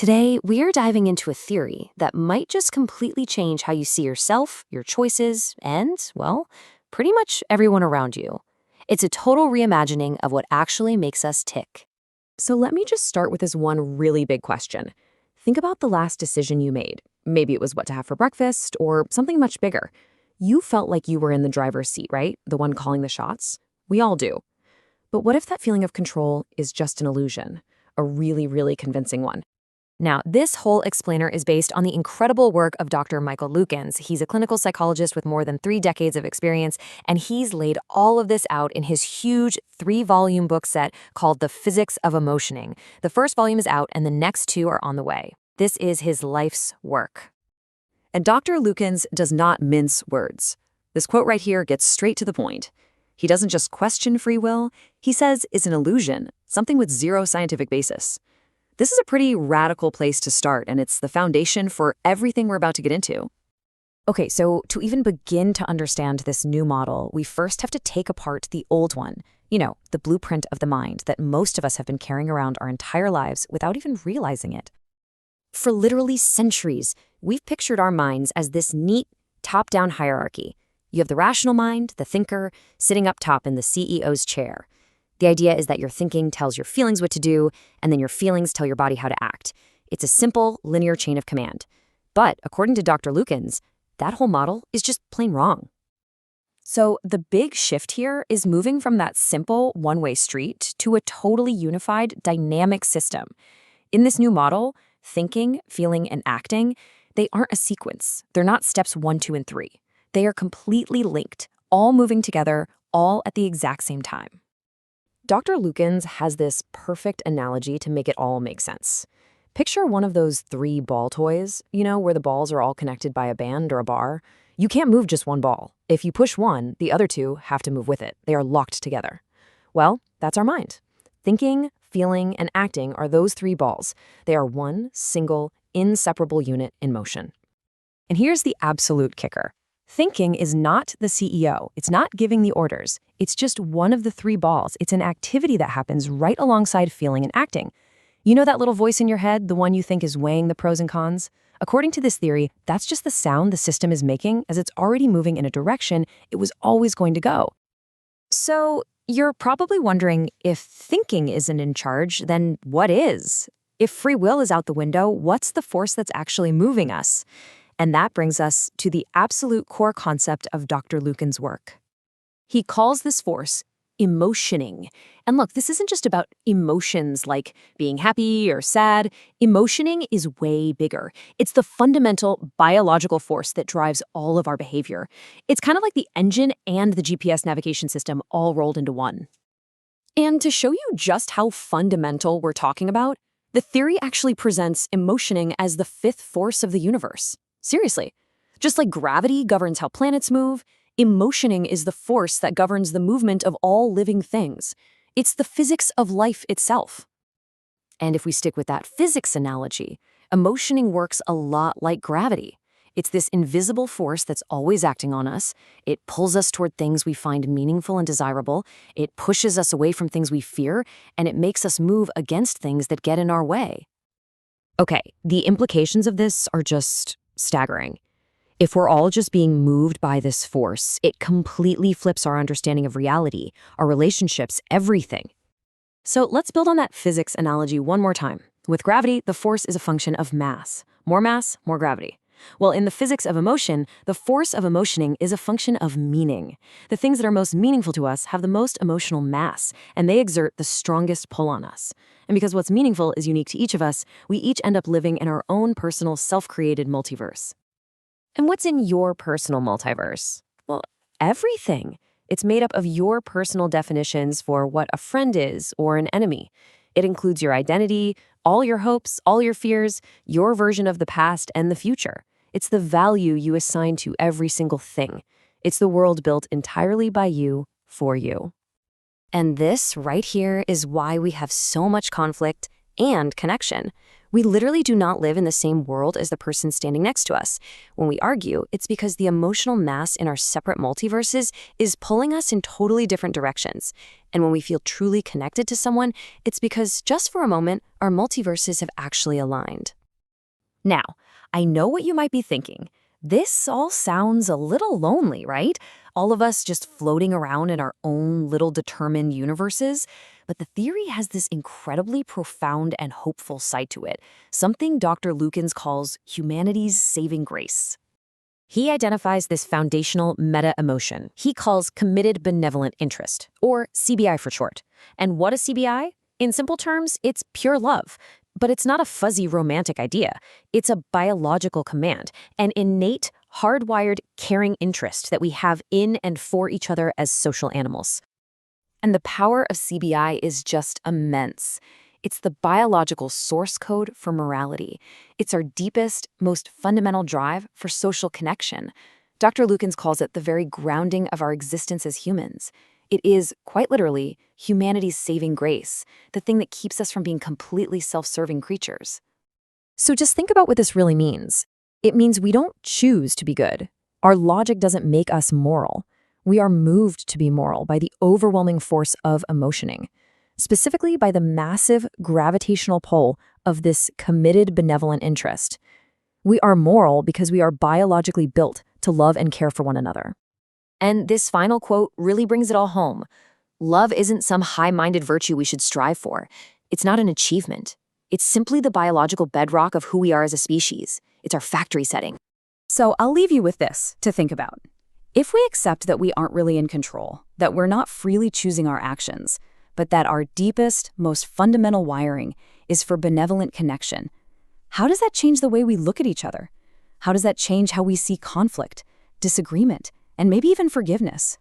Today, we are diving into a theory that might just completely change how you see yourself, your choices, and, well, pretty much everyone around you. It's a total reimagining of what actually makes us tick. So let me just start with this one really big question. Think about the last decision you made. Maybe it was what to have for breakfast or something much bigger. You felt like you were in the driver's seat, right? The one calling the shots? We all do. But what if that feeling of control is just an illusion? A really, really convincing one. Now, this whole explainer is based on the incredible work of Dr. Michael Lukens. He's a clinical psychologist with more than 3 decades of experience, and he's laid all of this out in his huge 3-volume book set called The Physics of Emotioning. The first volume is out, and the next 2 are on the way. This is his life's work. And Dr. Lukens does not mince words. This quote right here gets straight to the point. He doesn't just question free will, he says it's an illusion, something with zero scientific basis. This is a pretty radical place to start, and it's the foundation for everything we're about to get into. Okay, so to even begin to understand this new model, we first have to take apart the old one. You know, the blueprint of the mind that most of us have been carrying around our entire lives without even realizing it. For literally centuries, we've pictured our minds as this neat, top-down hierarchy. You have the rational mind, the thinker, sitting up top in the CEO's chair. The idea is that your thinking tells your feelings what to do, and then your feelings tell your body how to act. It's a simple, linear chain of command. But according to Dr. Lukens, that whole model is just plain wrong. So the big shift here is moving from that simple, one-way street to a totally unified, dynamic system. In this new model, thinking, feeling, and acting, they aren't a sequence. They're not steps 1, 2, and 3. They are completely linked, all moving together, all at the exact same time. Dr. Lukens has this perfect analogy to make it all make sense. Picture one of those 3 ball toys, where the balls are all connected by a band or a bar. You can't move just one ball. If you push one, the other 2 have to move with it. They are locked together. Well, that's our mind. Thinking, feeling, and acting are those 3 balls. They are one single, inseparable unit in motion. And here's the absolute kicker. Thinking is not the CEO. It's not giving the orders. It's just one of the 3 balls. It's an activity that happens right alongside feeling and acting. You know that little voice in your head, the one you think is weighing the pros and cons? According to this theory, that's just the sound the system is making as it's already moving in a direction it was always going to go. So you're probably wondering, if thinking isn't in charge, then what is? If free will is out the window, what's the force that's actually moving us? And that brings us to the absolute core concept of Dr. Lukens' work. He calls this force emotioning. And look, this isn't just about emotions like being happy or sad. Emotioning is way bigger. It's the fundamental biological force that drives all of our behavior. It's kind of like the engine and the GPS navigation system all rolled into one. And to show you just how fundamental we're talking about, the theory actually presents emotioning as the 5th force of the universe. Seriously. Just like gravity governs how planets move, emotioning is the force that governs the movement of all living things. It's the physics of life itself. And if we stick with that physics analogy, emotioning works a lot like gravity. It's this invisible force that's always acting on us. It pulls us toward things we find meaningful and desirable. It pushes us away from things we fear, and it makes us move against things that get in our way. Okay, the implications of this are just staggering. If we're all just being moved by this force, it completely flips our understanding of reality, our relationships, everything. So let's build on that physics analogy one more time. With gravity, the force is a function of mass. More mass, more gravity. Well, in the physics of emotion, the force of emotioning is a function of meaning. The things that are most meaningful to us have the most emotional mass, and they exert the strongest pull on us. And because what's meaningful is unique to each of us, we each end up living in our own personal self-created multiverse. And what's in your personal multiverse? Well, everything. It's made up of your personal definitions for what a friend is or an enemy. It includes your identity, all your hopes, all your fears, your version of the past and the future. It's the value you assign to every single thing. It's the world built entirely by you, for you. And this right here is why we have so much conflict and connection. We literally do not live in the same world as the person standing next to us. When we argue, it's because the emotional mass in our separate multiverses is pulling us in totally different directions. And when we feel truly connected to someone, it's because, just for a moment, our multiverses have actually aligned. Now, I know what you might be thinking. This all sounds a little lonely, right? All of us just floating around in our own little determined universes. But the theory has this incredibly profound and hopeful side to it, something Dr. Lukens calls humanity's saving grace. He identifies this foundational meta-emotion he calls committed benevolent interest, or CBI for short. And what is CBI? In simple terms, it's pure love. But it's not a fuzzy romantic idea. It's a biological command, an innate, hardwired, caring interest that we have in and for each other as social animals. And the power of CBI is just immense. It's the biological source code for morality. It's our deepest, most fundamental drive for social connection. Dr. Lukens calls it the very grounding of our existence as humans. It is, quite literally, humanity's saving grace, the thing that keeps us from being completely self-serving creatures. So just think about what this really means. It means we don't choose to be good. Our logic doesn't make us moral. We are moved to be moral by the overwhelming force of emotioning, specifically by the massive gravitational pull of this committed benevolent interest. We are moral because we are biologically built to love and care for one another. And this final quote really brings it all home. Love isn't some high-minded virtue we should strive for. It's not an achievement. It's simply the biological bedrock of who we are as a species. It's our factory setting. So I'll leave you with this to think about. If we accept that we aren't really in control, that we're not freely choosing our actions, but that our deepest, most fundamental wiring is for benevolent connection, how does that change the way we look at each other? How does that change how we see conflict, disagreement, and maybe even forgiveness?